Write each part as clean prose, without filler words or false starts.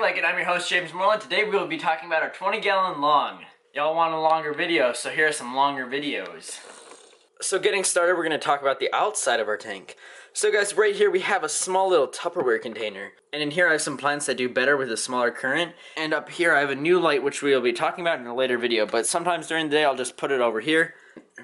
like it. I'm your host, James Moreland. Today we will be talking about our 20-gallon long. Y'all want a longer video, so here are some longer videos. So getting started, we're going to talk about the outside of our tank. So guys, right here we have a small little Tupperware container. And in here I have some plants that do better with a smaller current. And up here I have a new light which we will be talking about in a later video. But sometimes during the day I'll just put it over here,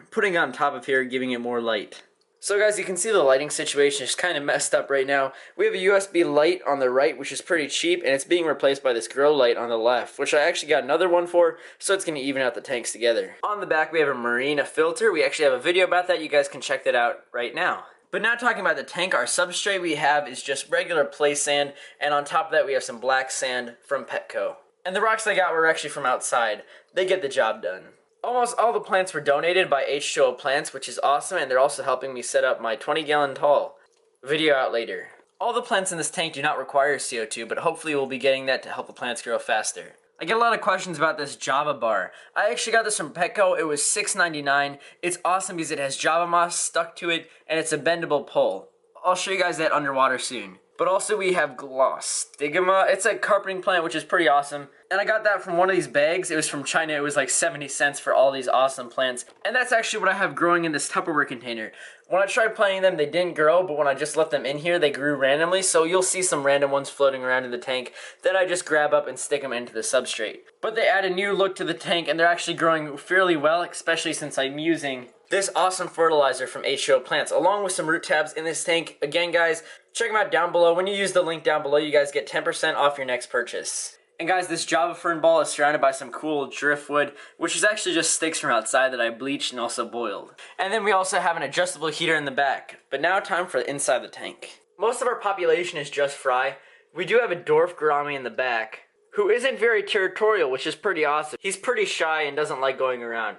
putting it on top of here, giving it more light. So guys, you can see the lighting situation is kind of messed up right now. We have a USB light on the right, which is pretty cheap, and it's being replaced by this grow light on the left, which I actually got another one for, so it's going to even out the tanks together. On the back we have a Marina filter. We actually have a video about that. You guys can check that out right now. But now talking about the tank, our substrate we have is just regular play sand, and on top of that we have some black sand from Petco. And the rocks I got were actually from outside. They get the job done. Almost all the plants were donated by H2O Plants, which is awesome, and they're also helping me set up my 20-gallon tall. Video out later. All the plants in this tank do not require CO2, but hopefully we'll be getting that to help the plants grow faster. I get a lot of questions about this Java bar. I actually got this from Petco. It was $6.99. It's awesome because it has Java moss stuck to it, and it's a bendable pole. I'll show you guys that underwater soon. But also we have Glosstigma. It's a carpeting plant, which is pretty awesome. And I got that from one of these bags. It was from China. It was like 70 cents for all these awesome plants. And that's actually what I have growing in this Tupperware container. When I tried planting them, they didn't grow, but when I just left them in here, they grew randomly. So you'll see some random ones floating around in the tank that I just grab up and stick them into the substrate. But they add a new look to the tank, and they're actually growing fairly well, especially since I'm using this awesome fertilizer from H2O Plants, along with some root tabs in this tank. Again, guys, check them out down below. When you use the link down below, you guys get 10% off your next purchase. And guys, this Java Fern ball is surrounded by some cool driftwood, which is actually just sticks from outside that I bleached and also boiled. And then we also have an adjustable heater in the back. But now time for inside the tank. Most of our population is just fry. We do have a dwarf gourami in the back, who isn't very territorial, which is pretty awesome. He's pretty shy and doesn't like going around.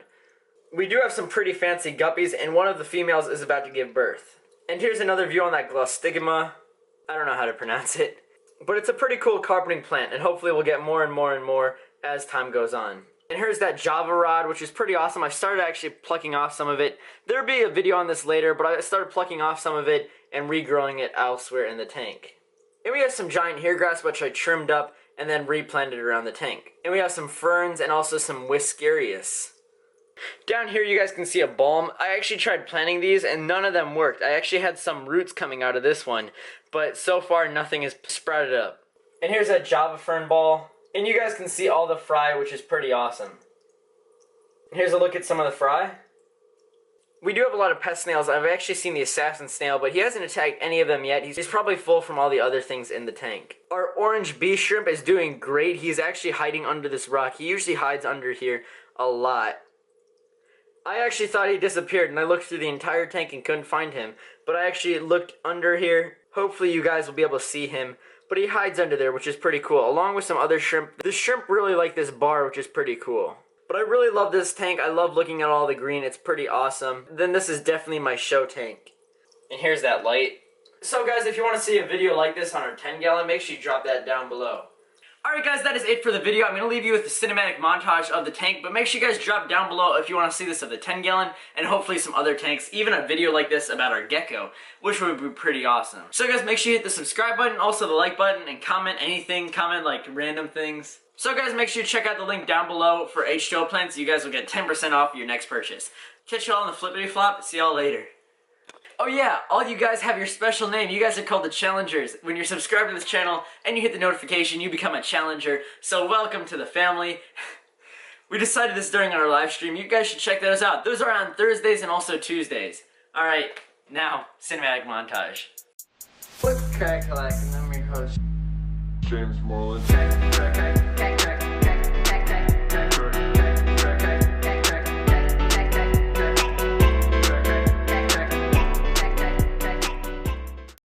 We do have some pretty fancy guppies, and one of the females is about to give birth. And here's another view on that Glosstigma. I don't know how to pronounce it. But it's a pretty cool carpeting plant, and hopefully we'll get more and more and more as time goes on. And here's that Java rod, which is pretty awesome. I started actually plucking off some of it. There'll be a video on this later, but I started plucking off some of it and regrowing it elsewhere in the tank. And we have some giant hair grass, which I trimmed up and then replanted around the tank. And we have some ferns and also some Wiskarius. Down here you guys can see a balm. I actually tried planting these and none of them worked. I actually had some roots coming out of this one, but so far nothing has sprouted up. And here's a Java fern ball. And you guys can see all the fry, which is pretty awesome. And here's a look at some of the fry. We do have a lot of pest snails. I've actually seen the assassin snail, but he hasn't attacked any of them yet. He's probably full from all the other things in the tank. Our orange bee shrimp is doing great. He's actually hiding under this rock. He usually hides under here a lot. I actually thought he disappeared, and I looked through the entire tank and couldn't find him. But I actually looked under here. Hopefully you guys will be able to see him. But he hides under there, which is pretty cool, along with some other shrimp. The shrimp really like this bar, which is pretty cool. But I really love this tank. I love looking at all the green. It's pretty awesome. Then this is definitely my show tank. And here's that light. So guys, if you want to see a video like this on our 10-gallon, make sure you drop that down below. Alright guys, that is it for the video. I'm going to leave you with the cinematic montage of the tank, but make sure you guys drop down below if you want to see this of the 10-gallon, and hopefully some other tanks, even a video like this about our gecko, which would be pretty awesome. So guys, make sure you hit the subscribe button, also the like button, and comment anything, comment like random things. So guys, make sure you check out the link down below for H2O Plants, so you guys will get 10% off your next purchase. Catch y'all on the flippity flop, see y'all later. Oh yeah, all you guys have your special name. You guys are called the Challengers. When you're subscribed to this channel and you hit the notification, you become a Challenger. So welcome to the family. We decided this during our live stream. You guys should check those out. Those are on Thursdays and also Tuesdays. Alright, now, cinematic montage. Flip, crack, clack, and I'm your host, James Moreland.